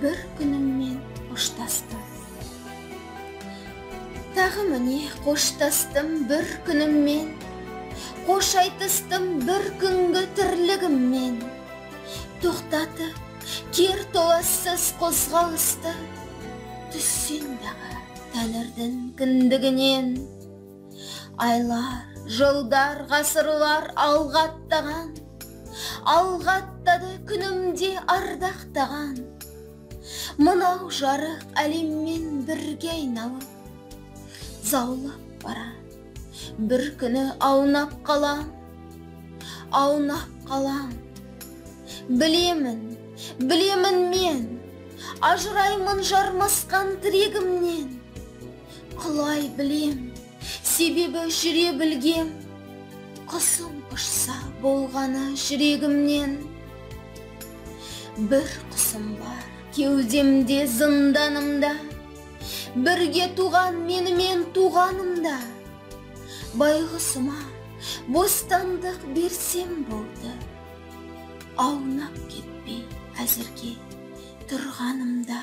бір күніммен қоштастым. Тағы міне қоштастым бір күніммен, қош айтыстым бір күнгі тірлігіммен. Тоқтатып, кер толассыз қозғалысты, түссен дағы тәңірдің кіндігінен. Айлар, жылдар, ғасырлар алғаттаған, алғаттады күнімде ардақтаған. Мынау жарық әлеммен бірге айналып, заулап бара, бір күні аунап қалам, аунап қалам. Білемін, білемін мен, ажыраймын жармасқан тірегімнен. Құлай білем, себебі жүре білгем, құсым ұшса болғаны жүрегімнен. Бір құсым бар кеудемде зынданымда, бірге туған менімен туғанымда. Байғұсыма бостандық берсем болды, аунап кетпей әзірге тұрғанымда.